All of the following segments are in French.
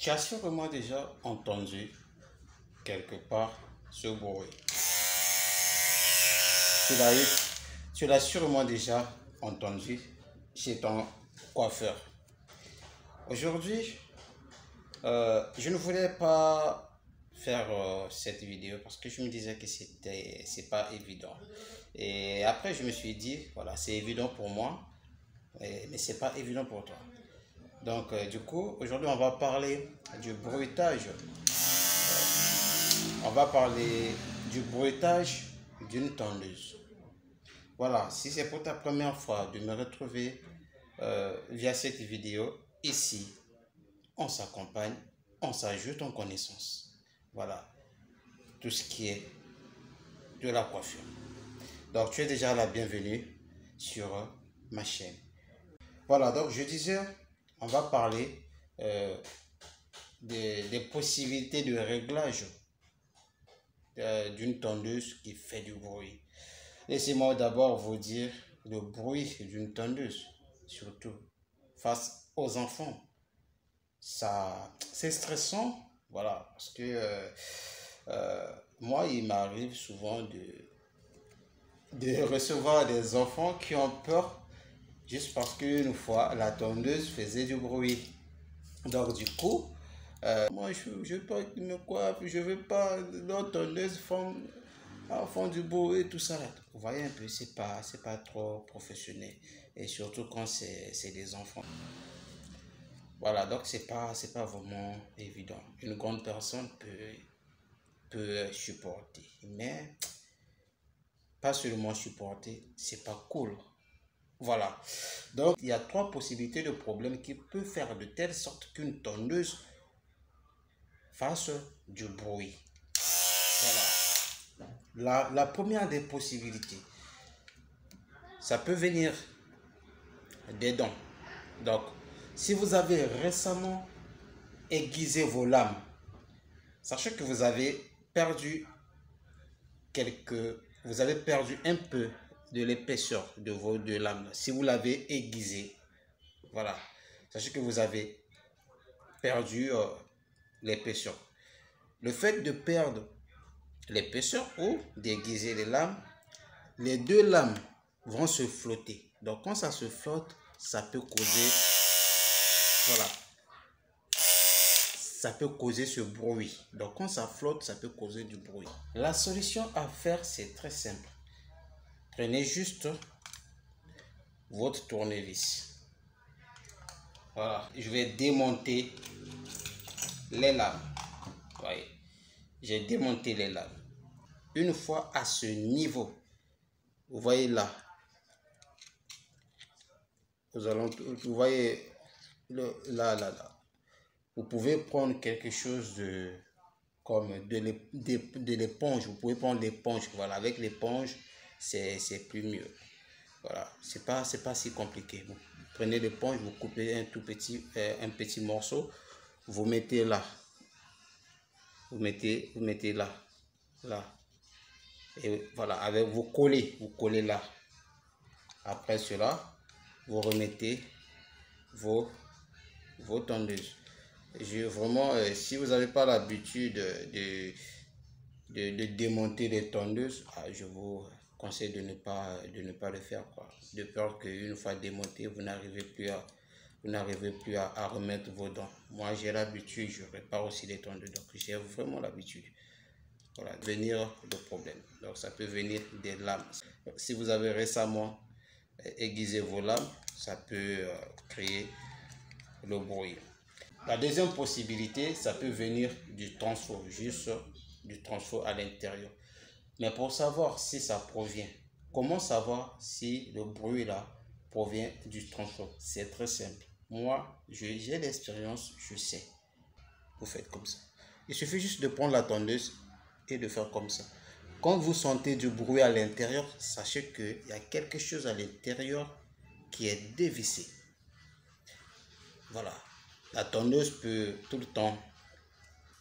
Tu as sûrement déjà entendu quelque part ce bruit. Tu l'as sûrement déjà entendu chez ton coiffeur. Aujourd'hui, je ne voulais pas faire cette vidéo parce que je me disais que c'est pas évident. Et après, je me suis dit, voilà, c'est évident pour moi, mais c'est pas évident pour toi. Donc, du coup, aujourd'hui, on va parler du bruitage. On va parler du bruitage d'une tondeuse. Voilà, si c'est pour ta première fois de me retrouver via cette vidéo, ici, on s'accompagne, on s'ajoute en connaissance. Voilà, tout ce qui est de la coiffure. Donc, tu es déjà la bienvenue sur ma chaîne. Voilà, donc je disais, on va parler des possibilités de réglage d'une tondeuse qui fait du bruit. Laissez-moi d'abord vous dire le bruit d'une tondeuse, surtout face aux enfants. Ça, c'est stressant, voilà, parce que moi, il m'arrive souvent de recevoir des enfants qui ont peur juste parce qu'une fois, la tondeuse faisait du bruit. Donc, du coup, moi, je veux pas qu'ils me coiffent, je veux pas leur tondeuse font du bruit et tout ça. Vous voyez un peu, c'est pas trop professionnel. Et surtout quand c'est des enfants. Voilà, donc c'est pas vraiment évident. Une grande personne peut supporter, mais pas seulement supporter, c'est pas cool. Voilà, donc il y a trois possibilités de problèmes qui peuvent faire de telle sorte qu'une tondeuse fasse du bruit. Voilà, la première des possibilités, ça peut venir des dents. Donc, si vous avez récemment aiguisé vos lames, sachez que vous avez perdu un peu de l'épaisseur de vos deux lames. Si vous l'avez aiguisé, voilà, sachez que vous avez perdu l'épaisseur. Le fait de perdre l'épaisseur ou d'aiguiser les lames, les deux lames vont se flotter. Donc, quand ça se flotte, ça peut causer, voilà, ça peut causer ce bruit. Donc, quand ça flotte, ça peut causer du bruit. La solution à faire, c'est très simple. Prenez juste votre tournevis. Voilà, je vais démonter les lames. Voyez, j'ai démonté les lames. Une fois à ce niveau, vous voyez là, vous voyez là. Vous pouvez prendre quelque chose comme de l'éponge. Vous pouvez prendre l'éponge. Voilà, avec l'éponge, c'est plus mieux. Voilà, c'est pas si compliqué. Vous prenez l'éponge, vous coupez un petit morceau, vous mettez là. Vous mettez là. Et voilà, vous collez là. Après cela, vous remettez vos tondeuses. Vraiment, si vous n'avez pas l'habitude de démonter les tondeuses, je vous conseille de ne pas le faire, quoi. De peur qu'une fois démonté, vous n'arrivez plus à remettre vos dents. Moi, j'ai l'habitude, je répare aussi les tondeuses, donc j'ai vraiment l'habitude. Voilà, venir de problème. Donc, ça peut venir des lames. Si vous avez récemment aiguisé vos lames, ça peut créer le bruit. La deuxième possibilité, ça peut venir du transfo, juste du transfo à l'intérieur. Mais pour savoir si ça provient, comment savoir si le bruit là provient du transfo? C'est très simple. Moi, j'ai l'expérience, je sais. Vous faites comme ça. Il suffit juste de prendre la tondeuse et de faire comme ça. Quand vous sentez du bruit à l'intérieur, sachez qu'il y a quelque chose à l'intérieur qui est dévissé. Voilà. La tondeuse peut tout le temps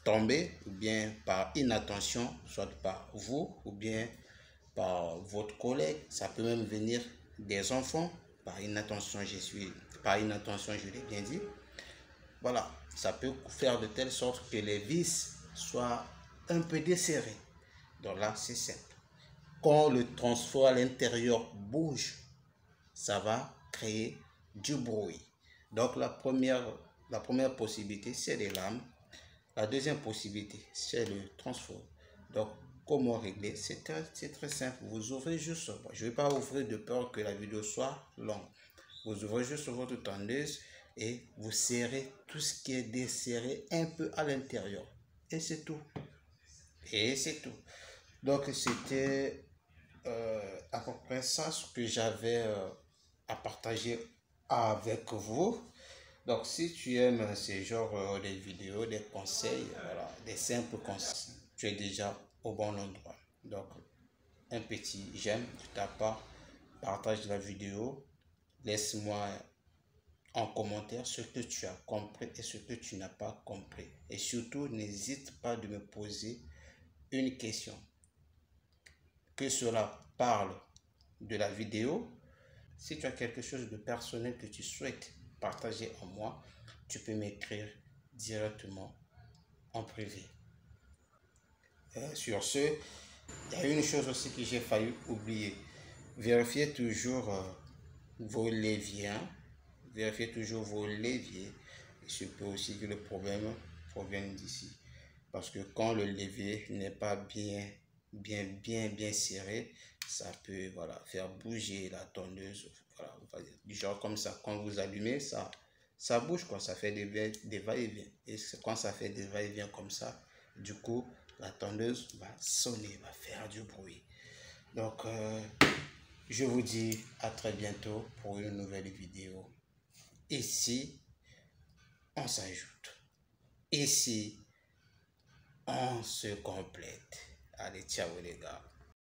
tomber, ou bien par inattention, soit par vous, ou bien par votre collègue. Ça peut même venir des enfants, par inattention, je l'ai bien dit. Voilà. ça peut faire de telle sorte que les vis soient un peu desserrées. Donc là, c'est simple. Quand le transfert à l'intérieur bouge, ça va créer du bruit. Donc la première possibilité, c'est les lames. La deuxième possibilité, c'est le transfert. Donc, comment régler? C'est très simple. Vous ouvrez juste, je ne vais pas ouvrir de peur que la vidéo soit longue. Vous ouvrez juste votre tondeuse et vous serrez tout ce qui est desserré un peu à l'intérieur. Et c'est tout. Et c'est tout. Donc, c'était à peu près ça ce que j'avais à partager avec vous. Donc, si tu aimes ce genre de vidéos, des conseils, voilà, des simples conseils, tu es déjà au bon endroit. Donc, un petit j'aime de ta part, partage la vidéo, laisse-moi en commentaire ce que tu as compris et ce que tu n'as pas compris. Et surtout, n'hésite pas de me poser une question. Que cela parle de la vidéo, si tu as quelque chose de personnel que tu souhaites partager en moi, tu peux m'écrire directement en privé. Sur ce, il y a une chose aussi que j'ai failli oublier. Vérifiez toujours vos leviers. Vérifiez toujours vos leviers. Il se peut aussi que le problème provienne d'ici. Parce que quand le levier n'est pas bien serré, ça peut faire bouger la tondeuse. Voilà, du genre comme ça, quand vous allumez, ça bouge, quoi, ça fait des va-et-vient. Et quand ça fait des va-et-vient comme ça, du coup, la tondeuse va sonner, va faire du bruit. Donc, je vous dis à très bientôt pour une nouvelle vidéo. Ici, on s'ajoute. Ici, on se complète. Allez, ciao les gars.